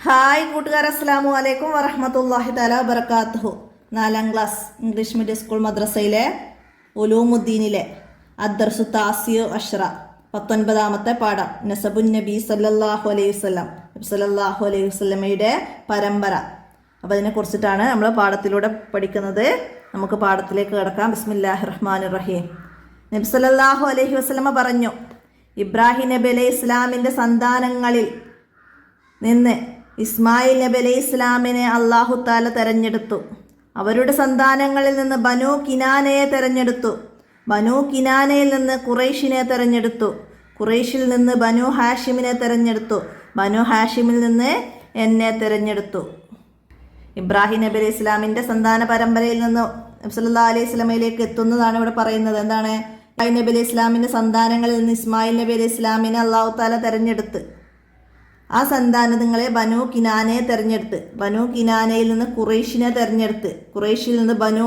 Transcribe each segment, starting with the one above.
Hi കൂട്ടുകാർ, അസ്സലാമു അലൈക്കും വറഹ്മത്തുള്ളാഹി തആല വബറകാതുഹു. 4ാം ക്ലാസ് ഇംഗ്ലീഷ് മീഡിയം സ്കൂൾ മദ്രസയിലെ ഉലൂമുദ്ദീനിലെ അദ്ദർസു താസിഉ അശ്റ 19ാമത്തെ പാഠം നസബുൻ നബി സല്ലല്ലാഹു അലൈഹി വസല്ലം, നബി സല്ലല്ലാഹു അലൈഹി വസല്ലമയുടെ പരമ്പര. അപ്പോൾ അതിനെക്കുറിച്ചിട്ടാണ് നമ്മൾ പാഠത്തിലൂടെ പഠിക്കുന്നത്. നമുക്ക് പാഠത്തിലേക്ക് കിടക്കാം. ബിസ്മില്ലാഹിർ റഹ്മാനിർ റഹീം. നബി സല്ലല്ലാഹു അലൈഹി വസല്ലമ പറഞ്ഞു, ഇബ്രാഹിം നബി അലൈഹി ഇസ്ലാമിൻ്റെ സന്താനങ്ങളിൽ നിന്ന് ഇസ്മായിൽ നബി അലൈഹി ഇസ്ലാമിനെ അള്ളാഹു താല തെരഞ്ഞെടുത്തു. അവരുടെ സന്താനങ്ങളിൽ നിന്ന് ബനു കിനാനയെ തെരഞ്ഞെടുത്തു. ബനു കിനാനയിൽ നിന്ന് ഖുറൈഷിനെ തെരഞ്ഞെടുത്തു. ഖുറൈഷിൽ നിന്ന് ബനു ഹാഷിമിനെ തെരഞ്ഞെടുത്തു. ബനു ഹാഷിമിൽ നിന്ന് എന്നെ തെരഞ്ഞെടുത്തു. ഇബ്രാഹിം നബി അലൈഹി ഇസ്ലാമിൻ്റെ സന്താന പരമ്പരയിൽ നിന്ന് നബി സല്ലല്ലാഹു അലൈഹി വസല്ലമയിലേക്ക് എത്തുന്നതാണ് ഇവിടെ പറയുന്നത്. എന്താണ്? ഇബ്രാഹിം നബി അലൈഹി ഇസ്ലാമിൻ്റെ സന്താനങ്ങളിൽ നിന്ന് ഇസ്മായിൽ നബി അലൈഹി ഇസ്ലാമിനെ അള്ളാഹു താല തെരഞ്ഞെടുത്ത് ആ സന്താനങ്ങളെ ബനു കിനാനയെ തെരഞ്ഞെടുത്ത്. ബനു കിനാനയിൽ നിന്ന് ഖുറൈഷിനെ തെരഞ്ഞെടുത്ത്. ഖുറൈഷിൽ നിന്ന് ബനു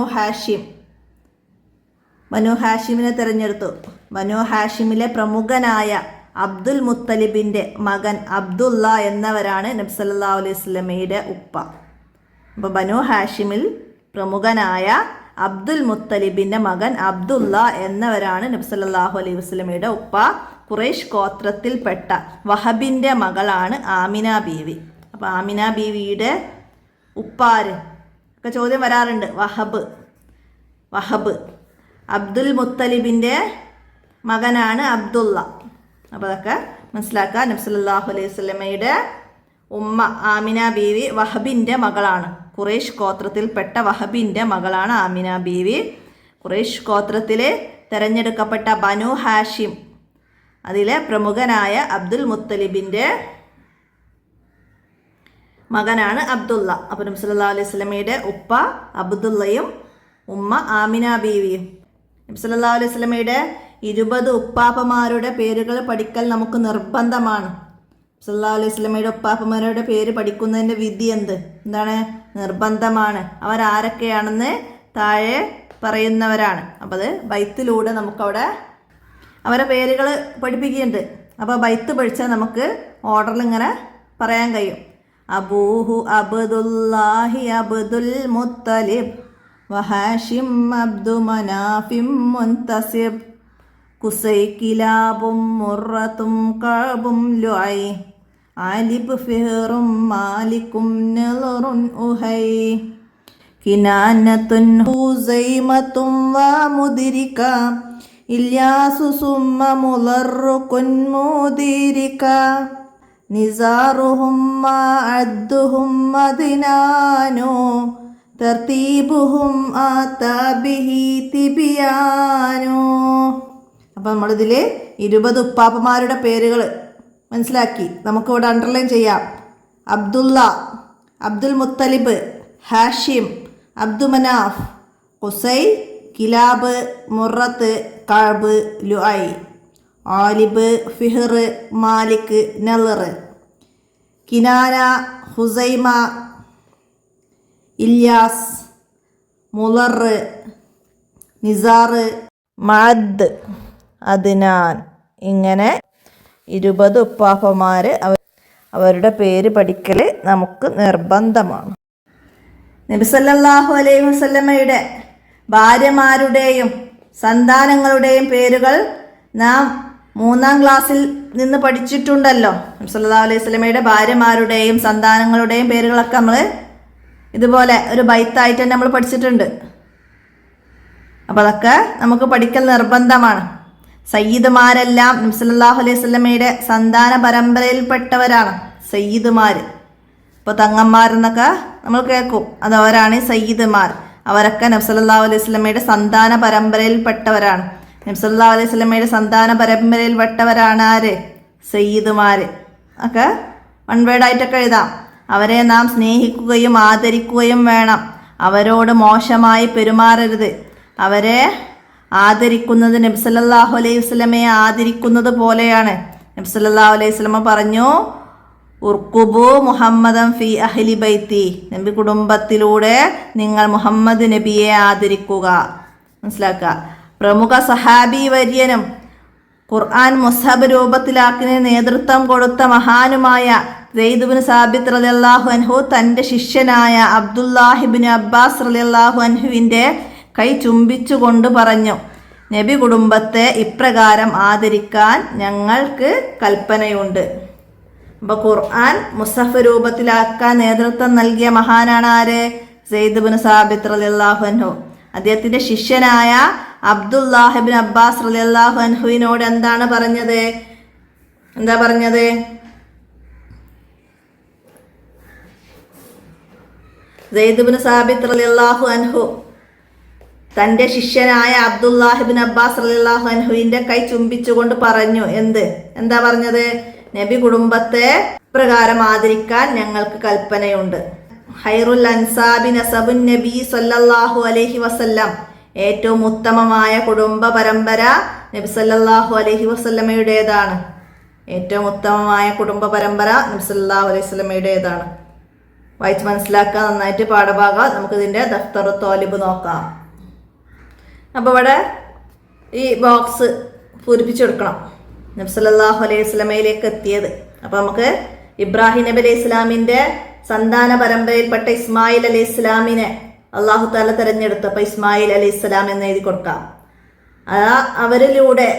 ഹാഷിമിനെ തെരഞ്ഞെടുത്തു. ബനു ഹാഷിമിലെ പ്രമുഖനായ അബ്ദുൽ മുത്തലിബിൻ്റെ മകൻ അബ്ദുള്ള എന്നവരാണ് നബി സല്ലല്ലാഹു അലൈഹി വസല്ലമയുടെ ഉപ്പ. അപ്പോൾ ബനു ഹാഷിമിൽ പ്രമുഖനായ അബ്ദുൽ മുത്തലിബിൻ്റെ മകൻ അബ്ദുള്ള എന്നവരാണ് നബി സല്ലല്ലാഹു അലൈഹി വസല്ലമയുടെ ഉപ്പ. ഖുറൈഷ് ഗോത്രത്തിൽപ്പെട്ട വഹബിൻ്റെ മകളാണ് ആമിന ബീവി. അപ്പോൾ ആമിന ബീവിയുടെ ഉപ്പാര് ഒക്കെ ചോദ്യം വരാറുണ്ട്. വഹബ് അബ്ദുൽ മുത്തലിബിൻ്റെ മകനാണ് അബ്ദുള്ള. അപ്പോൾ അതൊക്കെ മനസ്സിലാക്കുക. നബി സല്ലല്ലാഹു അലൈഹി വസല്ലമയുടെ ഉമ്മ ആമിന ബീവി വഹബിൻ്റെ മകളാണ്. ഖുറൈഷ് ഗോത്രത്തിൽപ്പെട്ട വഹബിൻ്റെ മകളാണ് ആമിന ബീവി. ഖുറൈഷ് ഗോത്രത്തിൽ തിരഞ്ഞെടുക്കപ്പെട്ട ബനു ഹാഷിം, അതിലെ പ്രമുഖനായ അബ്ദുൽ മുത്തലിബിൻ്റെ മകനാണ് അബ്ദുള്ള. അപ്പോൾ നബി സല്ലല്ലാഹു അലൈഹി വസല്ലമയുടെ ഉപ്പ അബ്ദുള്ളയും ഉമ്മ ആമിന ബീവിയും. നബി സല്ലല്ലാഹു അലൈഹി വസല്ലമയുടെ 20 ഉപ്പാപ്പമാരുടെ പേരുകൾ പഠിക്കൽ നമുക്ക് നിർബന്ധമാണ്. സല്ലല്ലാഹു അലൈഹി വസല്ലമയുടെ ഉപ്പാപ്പമാരുടെ പേര് പഠിക്കുന്നതിൻ്റെ വിധി എന്താണ്? നിർബന്ധമാണ്. അവരാരൊക്കെയാണെന്ന് താഴെ പറയുന്നവരാണ്. അപ്പോൾ അത് ബൈത്തിലൂടെ നമുക്കവിടെ അവരുടെ പേരുകൾ പഠിപ്പിക്കുന്നുണ്ട്. അപ്പോൾ ബൈത്ത് പഠിച്ചാൽ നമുക്ക് ഓർഡറിൽ ഇങ്ങനെ പറയാൻ കഴിയും. അബൂഹു അബ്ദുല്ലാഹി അബ്ദുൽ മുത്തലിബ് വഹാഷിം അബ്ദു മനാഫിം മുൻതസിബ് കുസൈ കിലാബും മുറത്തും കഅബും ലുഐ ആലിബ് ഫിഹറും മാലിക്കും നളറുൻ ഉഹൈ കിനാനത്തുൻ ഹുസൈമത്തും വമുദ്രിക ഇല്യാസു സുമ്മ മുളറുകുൻ മുദിരിക നിസാറുഹും മഅദ്ദുഹും മദിനാനു തർതീബുഹും ആതാബിഹി തിബിയാനു. അപ്പോൾ നമ്മളിതിൽ 20 ഉപ്പാപ്പമാരുടെ പേരുകൾ മനസ്സിലാക്കി. നമുക്കിവിടെ അണ്ടർലൈൻ ചെയ്യാം. അബ്ദുള്ള, അബ്ദുൽ മുത്തലിബ്, ഹാഷിം, അബ്ദു മനാഫ്, ഖുസൈ, കിലാബ്, മുറത്ത്, കഅബ്, ലുഐ, ആലിബ്, ഫിഹർ, മാലിക്, നളർ, കിനാന, ഹുസൈമ, ഇല്യാസ്, മുളർ, നിസാർ, മഅദ്, അദ്നാൻ. ഇങ്ങനെ 20 ഉപ്പാപ്പമാർ അവരുടെ പേര് പഠിക്കൽ നമുക്ക് നിർബന്ധമാണ്. നബി സല്ലല്ലാഹു അലൈഹി വസല്ലമയുടെ ഭാര്യമാരുടെയും സന്താനങ്ങളുടെയും പേരുകൾ നാം 3ാം ക്ലാസ്സിൽ നിന്ന് പഠിച്ചിട്ടുണ്ടല്ലോ. നബി സല്ലല്ലാഹു അലൈഹി വസല്ലമയുടെ ഭാര്യമാരുടെയും സന്താനങ്ങളുടെയും പേരുകളൊക്കെ നമ്മൾ ഇതുപോലെ ഒരു ബൈത്തായിട്ട് തന്നെ നമ്മൾ പഠിച്ചിട്ടുണ്ട്. അപ്പോൾ അതൊക്കെ നമുക്ക് പഠിക്കൽ നിർബന്ധമാണ്. സയ്യിദുമാരെല്ലാം നബി സല്ലല്ലാഹു അലൈഹി വസല്ലമയുടെ സന്താന പരമ്പരയിൽപ്പെട്ടവരാണ് സയ്യിദുമാർ. ഇപ്പോൾ തങ്ങന്മാരെന്നൊക്കെ നമ്മൾ കേൾക്കും, അതവരാണ് സയ്യിദുമാർ. അവരൊക്കെ നബി സല്ലല്ലാഹു അലൈഹി വസല്ലമയുടെ സന്താന പരമ്പരയിൽപ്പെട്ടവരാണ്. നബി സല്ലല്ലാഹു അലൈഹി വസല്ലമയുടെ സന്താന പരമ്പരയിൽപ്പെട്ടവരാണ് ആര്? സയ്യിദുമാർ. ഒക്കെ വൺ വേർഡായിട്ടൊക്കെ എഴുതാം. അവരെ നാം സ്നേഹിക്കുകയും ആദരിക്കുകയും വേണം. അവരോട് മോശമായി പെരുമാറരുത്. അവരെ ആദരിക്കുന്നത് നബി സല്ലല്ലാഹു അലൈഹി വസല്ലമയെ ആദരിക്കുന്നത് പോലെയാണ്. നബി സല്ലല്ലാഹു അലൈഹി വസല്ലമ പറഞ്ഞു, ഉർക്കുബു മുഹമ്മദൻ ഫി അഹ്ലി ബൈത്തി, നബി കുടുംബത്തിലൂടെ നിങ്ങൾ മുഹമ്മദ് നബിയെ ആദരിക്കുക. മനസ്സിലാക്കുക. പ്രമുഖ സഹാബി വര്യനും ഖുർആൻ മുസ്ഹബ് രൂപത്തിലാക്കിന് നേതൃത്വം കൊടുത്ത മഹാനുമായ സെയ്ദ് ബിൻ സാബിത്ത് റളിയല്ലാഹു അൻഹു തൻ്റെ ശിഷ്യനായ അബ്ദുല്ലാഹിബിൻ അബ്ബാസ് റളിയല്ലാഹു അൻഹുവിൻ്റെ കൈ ചുംബിച്ചുകൊണ്ട് പറഞ്ഞു, നബി കുടുംബത്തെ ഇപ്രകാരം ആദരിക്കാൻ ഞങ്ങൾക്ക് കൽപ്പനയുണ്ട്. അപ്പോൾ ഖുർആൻ മുസഹഫ് രൂപത്തിലാക്കാൻ നേതൃത്വം നൽകിയ മഹാനാണ് ആര്? സെയ്ദ് ബിൻ സാബിത്ത് റളിയല്ലാഹു അൻഹു. അദ്ദേഹത്തിൻ്റെ ശിഷ്യനായ അബ്ദുല്ലാഹിബിൻ അബ്ബാസ് റളിയല്ലാഹു അൻഹുവിനോട് എന്താ പറഞ്ഞത്? സെയ്ദ് ബിൻ സാബിത്ത് റളിയല്ലാഹു അൻഹു തൻ്റെ ശിഷ്യനായ അബ്ദുല്ലാഹിബിൻ അബ്ബാസ് റളിയല്ലാഹു അൻഹുവിൻ്റെ കൈ ചുംബിച്ചുകൊണ്ട് പറഞ്ഞു. എന്താ പറഞ്ഞത്? നബി കുടുംബത്തെ പ്രകാരം ആദരിക്കാൻ ഞങ്ങൾക്ക് കൽപ്പനയുണ്ട്. ഖൈറുൽ അൻസാബി നസബുൻ നബി സല്ലല്ലാഹു അലൈഹി വസല്ലം, ഏറ്റവും ഉത്തമമായ കുടുംബ പരമ്പര നബി സല്ലല്ലാഹു അലൈഹി വസല്ലമയുടേതാണ്. ഏറ്റവും ഉത്തമമായ കുടുംബ പരമ്പര നബി സല്ലല്ലാഹു അലൈഹി വസല്ലമയുടേതാണ്. വായിച്ച് മനസ്സിലാക്കാൻ നന്നായിട്ട് പാഠഭാഗം. നമുക്കിതിൻ്റെ ദഫ്തർ തോലിബ് നോക്കാം. അപ്പോൾ ഇവിടെ ഈ ബോക്സ് പൂരിപ്പിച്ചെടുക്കണം. നബി സല്ലല്ലാഹു അലൈഹി വസല്ലമയിലേക്ക് എത്തിയത്. അപ്പോൾ നമുക്ക് ഇബ്രാഹിം നബി അലൈഹി ഇസ്ലാമിൻ്റെ സന്താന പരമ്പരയിൽപ്പെട്ട ഇസ്മായിൽ അലൈഹി ഇസ്ലാമിനെ അള്ളാഹു തആല തിരഞ്ഞെടുത്തു. അപ്പോൾ ഇസ്മായിൽ അലൈഹി ഇസ്ലാം എന്ന് എഴുതി കൊടുക്കാം. അവരിലൂടെ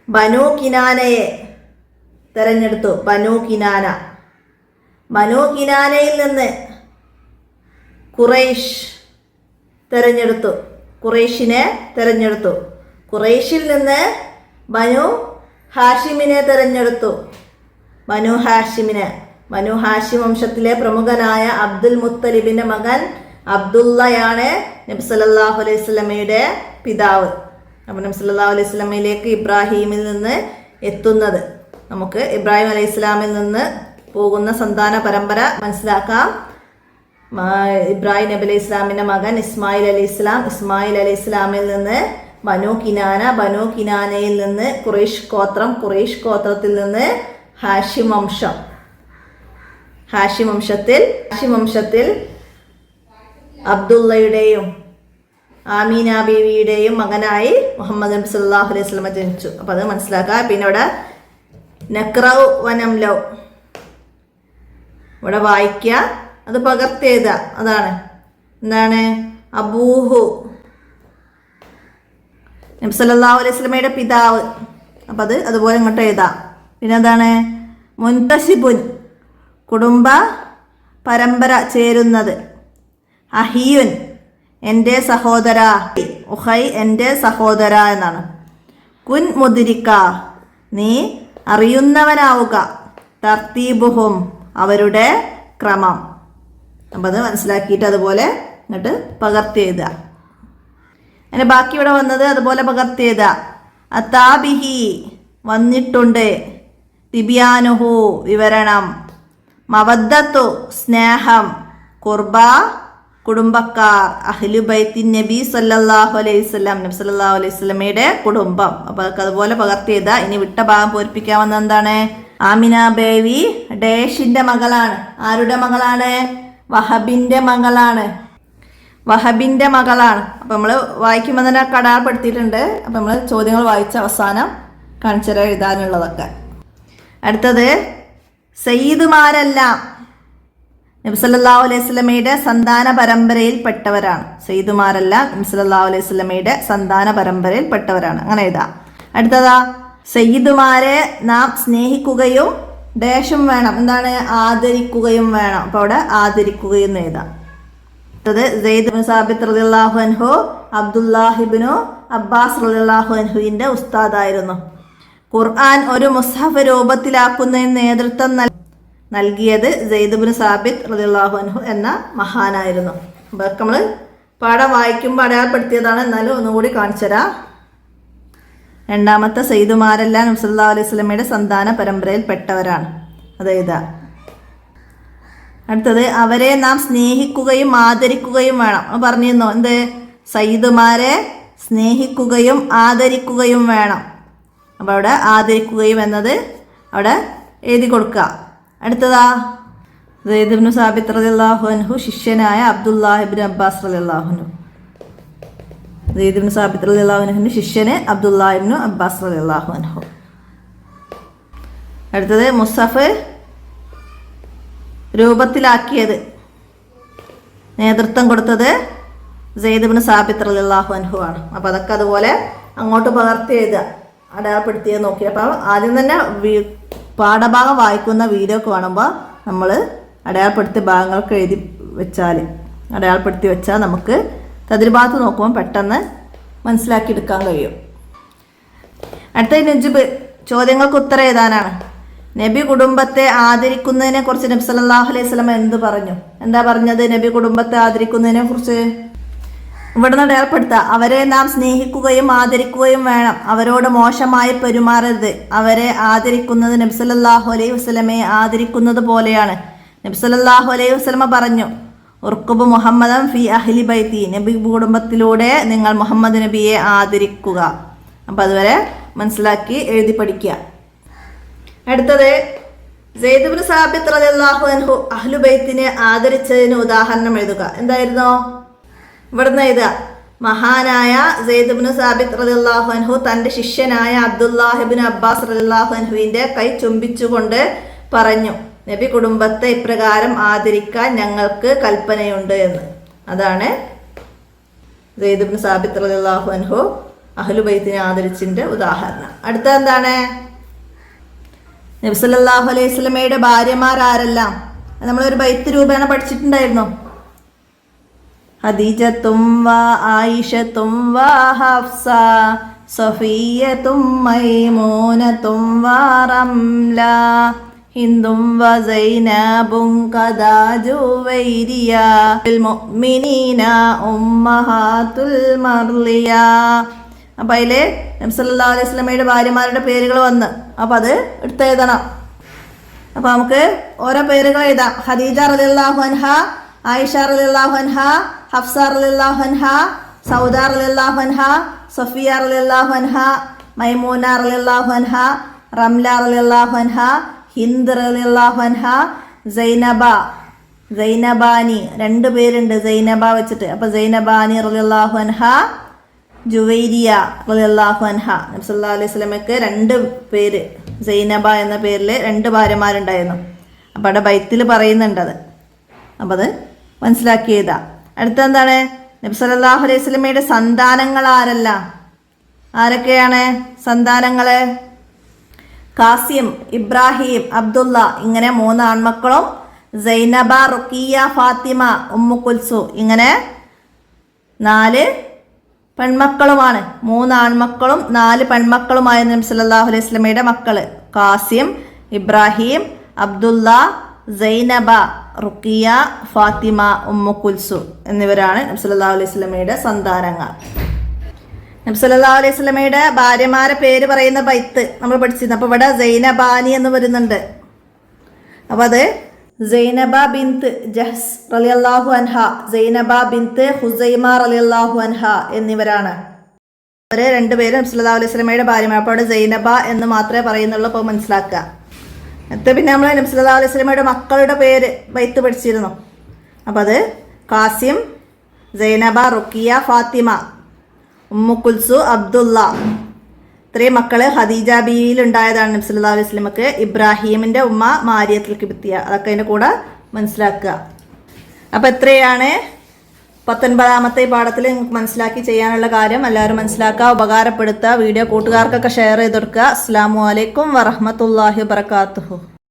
ബനൂ കിനാനയെ തിരഞ്ഞെടുത്തു. ബനൂ കിനാനയിൽ നിന്ന് ഖുറൈഷിനെ തിരഞ്ഞെടുത്തു. ഖുറൈഷിൽ നിന്ന് ബനു ഹാഷിമിനെ തിരഞ്ഞെടുത്തു. ബനു ഹാഷിം വംശത്തിലെ പ്രമുഖനായ അബ്ദുൽ മുത്തലിബിന്റെ മകൻ അബ്ദുള്ളയാണ് നബി സല്ലല്ലാഹു അലൈഹി വസല്ലമയുടെ പിതാവ്. അപ്പോൾ നബി സല്ലല്ലാഹു അലൈഹി വസല്ലമയിലേക്ക് ഇബ്രാഹിമിൽ നിന്ന് എത്തുന്നത്. നമുക്ക് ഇബ്രാഹിം അലൈഹി ഇസ്ലാമിൽ നിന്ന് പോകുന്ന സന്താന പരമ്പര മനസ്സിലാക്കാം. ഇബ്രാഹിം നബി അലൈഹി ഇസ്ലാമിൻ്റെ മകൻ ഇസ്മായിൽ അലൈഹി ഇസ്ലാമിൽ നിന്ന് ബനൂ കിനാനയിൽ നിന്ന് ഖുറൈഷ് ഗോത്രത്തിൽ നിന്ന് ഹാഷിം വംശത്തിൽ അബ്ദുള്ളയുടെയും ആമീന ബീവിയുടെയും മകനായി മുഹമ്മദ് നബി സല്ലല്ലാഹു അലൈഹി വസല്ലം ജനിച്ചു. അപ്പോൾ അത് മനസ്സിലാക്കുക. പിന്നെ ഇവിടെ നഖ്റൗ വനംലൗ ഇവിടെ വായിക്കുക, അത് പകർത്തിയെഴുതുക. അതാണ് എന്താണ്? അബൂഹു നബി സല്ലല്ലാഹു അലൈഹി വസല്ലമയുടെ പിതാവ്. അപ്പം അതുപോലെ ഇങ്ങോട്ട് എഴുതാം. പിന്നെ എന്താണ്? മുൻതസിബുൻ കുടുംബ പരമ്പര ചേരുന്നത്. അഹിയുൻ എൻ്റെ സഹോദര, ഉഹൈ എൻ്റെ സഹോദര എന്നാണ്. കുൻ മുദ്രിക നീ അറിയുന്നവനാവുക. തർത്തീബുഹും അവരുടെ ക്രമം. അപ്പം അത് മനസ്സിലാക്കിയിട്ട് അതുപോലെ എന്നിട്ട് പകർത്തി എഴുതുക. അതിന് ബാക്കി ഇവിടെ വന്നത് അതുപോലെ പകർത്തി എഴുതുക. അതാബിഹി വന്നിട്ടുണ്ട്. തിബിയാനുഹു വിവരണം. മവദ്ദത്തു സ്നേഹം. കുർബ കുടുംബക്കാർ. അഹ്ലു ബൈത്തിൻ നബി സല്ലല്ലാഹു അലൈഹി വസല്ലം നബി സല്ലല്ലാഹു അലൈഹി വസല്ലമയുടെ കുടുംബം. അപ്പോൾ അതൊക്കെ അതുപോലെ പകർത്തി എഴുതുക. ഇനി വിട്ട ഭാഗം പൂരിപ്പിക്കാൻ വന്നത് എന്താണ്? ആമിന ബേവി ഡേഷിന്റെ മകളാണ്. ആരുടെ മകളാണ്? വഹബിന്റെ മകളാണ്. അപ്പം നമ്മൾ വായിക്കുമ്പോൾ തന്നെ കടാർപ്പെടുത്തിയിട്ടുണ്ട്. അപ്പം നമ്മൾ ചോദ്യങ്ങൾ വായിച്ച അവസാനം കാണിച്ചു എഴുതാനുള്ളതൊക്കെ. അടുത്തത് സയ്യിദുമാരെല്ലാം നബി സല്ലല്ലാഹു അലൈഹി വസല്ലമയുടെ സന്താന പരമ്പരയിൽപ്പെട്ടവരാണ്. സയ്യിദുമാരെല്ലാം നബി സല്ലല്ലാഹു അലൈഹി വസല്ലമയുടെ സന്താന പരമ്പരയിൽപ്പെട്ടവരാണ്. അങ്ങനെ എഴുതാം. അടുത്തതാ സയ്യിദുമാരെ നാം സ്നേഹിക്കുകയും ദേശം വേണം. എന്താണ്? ആദരിക്കുകയും വേണം. അപ്പോൾ അവിടെ ആദരിക്കുകയും എഴുതാം. അടുത്തത് സെയ്ദ് ബിൻ സാബിത്ത് റളിയല്ലാഹു അൻഹു അബ്ദുല്ലാഹിബ്നു അബ്ബാസ് റളിയല്ലാഹു അൻഹുവിൻ്റെ ഉസ്താദായിരുന്നു. ഖുർആൻ ഒരു മുസ്ഹഫ് രൂപത്തിലാക്കുന്നതിന് നേതൃത്വം നൽകിയത് സെയ്ദ് ബിൻ സാബിത്ത് റളിയല്ലാഹു അൻഹു എന്ന മഹാനായിരുന്നു. അപ്പോൾ നമ്മൾ പാഠം വായിക്കുമ്പോൾ അടയാളപ്പെടുത്തിയതാണ്. എന്നാലും ഒന്നുകൂടി കാണിച്ചു തരാം. രണ്ടാമത്തെ സയ്യിദുമാരെല്ലാം നബി സല്ലല്ലാഹു അലൈഹി വസല്ലമയുടെ സന്താന പരമ്പരയിൽപ്പെട്ടവരാണ്. അതായത് അടുത്തത് അവരെ നാം സ്നേഹിക്കുകയും ആദരിക്കുകയും വേണം. പറഞ്ഞിരുന്നോ? എന്ത്? സയ്യിദുമാരെ സ്നേഹിക്കുകയും ആദരിക്കുകയും വേണം. അപ്പോൾ അവിടെ ആദരിക്കുകയും എന്നത് അവിടെ എഴുതി കൊടുക്കുക. അടുത്തതാ സെയ്ദ് ഇബ്നു സാബിത്ത് റളിയല്ലാഹു അൻഹു ശിഷ്യനായ അബ്ദുല്ലാഹിബ്നു അബ്ബാസ് റളിയല്ലാഹു അൻഹു. സെയ്ദ് ഇബ്നു സാബിത്ത് റളിയല്ലാഹു അൻഹുവിന്റെ ശിഷ്യന് അബ്ദുല്ലാഹിബ്നു അബ്ബാസ് റളിയല്ലാഹു അൻഹു. അടുത്തത് മുസ്ഹഫ് രൂപത്തിലാക്കിയത്, നേതൃത്വം കൊടുത്തത് സെയ്ദ് ഇബ്നു സാബിത്ത് റളിയല്ലാഹു അൻഹു ആണ്. അപ്പോൾ അതൊക്കെ അതുപോലെ അങ്ങോട്ട് പകർത്തി എഴുതുക, അടയാളപ്പെടുത്തിയത് നോക്കി. അപ്പോൾ ആദ്യം തന്നെ പാഠഭാഗം വായിക്കുന്ന വീഡിയോ കാണുമ്പോൾ നമ്മൾ അടയാളപ്പെടുത്തിയ ഭാഗങ്ങൾക്ക് അടയാളപ്പെടുത്തി വെച്ചാൽ നമുക്ക് തദ്രിഭാഗത്ത് നോക്കുമ്പോൾ പെട്ടെന്ന് മനസ്സിലാക്കിയെടുക്കാൻ കഴിയും. അടുത്ത നജ്ബ്, ചോദ്യങ്ങൾക്ക് ഉത്തരം എഴുതാനാണ്. നബി കുടുംബത്തെ ആദരിക്കുന്നതിനെ കുറിച്ച് നബി സല്ലല്ലാഹു അലൈഹി വസല്ലം എന്ത് പറഞ്ഞു? എന്താ പറഞ്ഞത് നബി കുടുംബത്തെ ആദരിക്കുന്നതിനെ കുറിച്ച്? ഇവിടുന്ന് അടയാളപ്പെടുത്തുക, അവരെ നാം സ്നേഹിക്കുകയും ആദരിക്കുകയും വേണം. അവരോട് മോശമായി പെരുമാറരുത്. അവരെ ആദരിക്കുന്നത് നബി സല്ലല്ലാഹു അലൈഹി വസല്ലമയെ ആദരിക്കുന്നത് പോലെയാണ്. നബി സല്ലല്ലാഹു അലൈഹി വസല്ലമ പറഞ്ഞു, ഉർക്കുബ് മുഹമ്മദൻ ഫി അഹ്ലി ബൈത്തി, നബി കുടുംബത്തിലൂടെ നിങ്ങൾ മുഹമ്മദ് നബിയെ ആദരിക്കുക. അപ്പം അതുവരെ മനസ്സിലാക്കി എഴുതി പഠിക്കുക. അടുത്തത്, സെയ്ദ് ഇബ്നു സാബിത്ത് റളിയല്ലാഹു അൻഹു അഹ്ലു ബൈത്തിനെ ആദരിച്ചതിന് ഉദാഹരണം എഴുതുക. എന്തായിരുന്നു? ഇവിടുന്ന് എഴുതുക, മഹാനായ സെയ്ദ് ഇബ്നു സാബിത്ത് റളിയല്ലാഹു അൻഹു തൻ്റെ ശിഷ്യനായ അബ്ദുല്ലാഹ് ഇബ്നു അബ്ബാസ് റളിയല്ലാഹു അൻഹുവിൻ്റെ കൈ ചുംബിച്ചുകൊണ്ട് പറഞ്ഞു, നബി കുടുംബത്തെ ഇപ്രകാരം ആദരിക്കാൻ ഞങ്ങൾക്ക് കൽപ്പനയുണ്ട് എന്ന്. അതാണ് സെയ്ദ് ഇബ്നു സാബിത്ത് റളിയല്ലാഹു അൻഹു അഹ്ലു ബൈത്തിനെ ആദരിച്ചതിൻ്റെ ഉദാഹരണം. അടുത്ത എന്താണ്? നബി സല്ലല്ലാഹു അലൈഹി വസല്ലമയുടെ ഭാര്യമാരാരെല്ലാം? നമ്മളൊരു ബൈത്ത് രൂപേണ പഠിച്ചിട്ടുണ്ടായിരുന്നു. ഖദീജത്തും വ ആയിഷത്തും വ ഹഫ്സ സഫിയ്യത്തും മൈമൂനത്തും വ റംല ഹിന്ദും വ സൈനബും ഖദാ ജുവൈരിയ ലിൽ മുഅ്മിനീന ഉമ്മഹാത്തുൽ മർലിയ. അപ്പം അതിൽ നബി സല്ലല്ലാഹു അലൈഹി വസല്ലമയുടെ ഭാര്യമാരുടെ പേരുകൾ വന്ന്, അപ്പം അത് എടുത്തെഴുതണം. അപ്പം നമുക്ക് ഓരോ പേരുകൾ എഴുതാം. ഖദീജ റളിയല്ലാഹു അൻഹ, ആയിഷ റളിയല്ലാഹു അൻഹ, ഹഫ്സ റളിയല്ലാഹു അൻഹ, സൗദ റളിയല്ലാഹു അൻഹ, സഫിയ റളിയല്ലാഹു അൻഹ, മൈമൂന റളിയല്ലാഹു അൻഹ, റംല റളിയല്ലാഹു അൻഹ, ഹിന്ദ് റളിയല്ലാഹു അൻഹ, സൈനബാനി, രണ്ട് പേരുണ്ട് സൈനബ വെച്ചിട്ട്. അപ്പം സൈനബാനി റളിയല്ലാഹു അൻഹ, ജുവൈരിയ റളിയല്ലാഹു അൻഹ. നബി സല്ലല്ലാഹു അലൈഹി വസല്ലമയ്ക്ക് രണ്ട് പേര്, സൈനബ എന്ന പേരിൽ രണ്ട് ഭാര്യമാരുണ്ടായിരുന്നു. അപ്പം അവിടെ ബൈത്തിൽ പറയുന്നുണ്ട് അത്. അപ്പം അത് മനസ്സിലാക്കി എഴുതാം. അടുത്ത എന്താണ്? നബി സല്ലല്ലാഹു അലൈഹി വസല്ലമയുടെ സന്താനങ്ങൾ ആരൊക്കെയാണ് സന്താനങ്ങൾ? കാസിം, ഇബ്രാഹിം, അബ്ദുള്ള, ഇങ്ങനെ 3 ആൺമക്കളും സൈനബ, റുഖിയ, ഫാത്തിമ, ഉമ്മു കുൽസു, ഇങ്ങനെ 4 പെൺമക്കളുമാണ്. 3 ആൺമക്കളും 4 പെൺമക്കളുമായ നബി സല്ലല്ലാഹു അലൈഹി വസല്ലമയുടെ മക്കള് കാസിം, ഇബ്രാഹിം, അബ്ദുള്ള, സൈനബ, റുഖിയ, ഫാത്തിമ, ഉമ്മു കുൽസു എന്നിവരാണ് നബി സല്ലല്ലാഹു അലൈഹി വസല്ലമയുടെ സന്താനങ്ങൾ. നബി സല്ലല്ലാഹു അലൈഹി വസല്ലമയുടെ ഭാര്യമാരെ പേര് പറയുന്ന ബൈത്ത് നമ്മൾ പഠിച്ചിരുന്നു. അപ്പോൾ ഇവിടെ സൈനബാനി എന്ന് വരുന്നുണ്ട്. അപ്പോൾ അത് സൈനബ ബിൻത്ത് ജഹ്സ് റളിയല്ലാഹു അൻഹ, സൈനബ ബിൻത്ത് ഹുസൈമ റളിയല്ലാഹു അൻഹ എന്നിവരാണ്. അവരെ രണ്ടുപേരും നബി സല്ലല്ലാഹു അലൈഹി വസല്ലമയുടെ ഭാര്യമാർ. അപ്പോൾ അവിടെ സൈനബ എന്ന് മാത്രമേ പറയുന്നുള്ളൂ. അപ്പോൾ മനസ്സിലാക്കുക. എന്നിട്ട് പിന്നെ നമ്മൾ നബി സല്ലല്ലാഹു അലൈഹി വസല്ലമയുടെ മക്കളുടെ പേര് ബൈത്ത് പഠിച്ചിരുന്നു. അപ്പോൾ അത് കാസിം, സൈനബ, റുഖിയ, ഫാത്തിമ, ഉമ്മു കുൽസു, അബ്ദുള്ള, ഇത്രയും മക്കള് ഖദീജ ബീവിയിൽ ഉണ്ടായതാണ് നബി സല്ലല്ലാഹു അലൈഹി വസല്ലമക്ക്. ഇബ്രാഹിമിന്റെ ഉമ്മ മാരിയത്തുൽ കിബ്തിയ, അതൊക്കെ അതിൻ്റെ കൂടെ മനസ്സിലാക്കുക. അപ്പം എത്രയാണ് 19ാമത്തെ പാഠത്തിൽ നിങ്ങൾക്ക് മനസ്സിലാക്കി ചെയ്യാനുള്ള കാര്യം എല്ലാവരും മനസ്സിലാക്കുക, ഉപകാരപ്പെടുത്തുക, വീഡിയോ കൂട്ടുകാർക്കൊക്കെ ഷെയർ ചെയ്ത് കൊടുക്കുക. അസ്സലാമു അലൈക്കും വറഹ്മത്തുള്ളാഹി വബറകാതുഹു.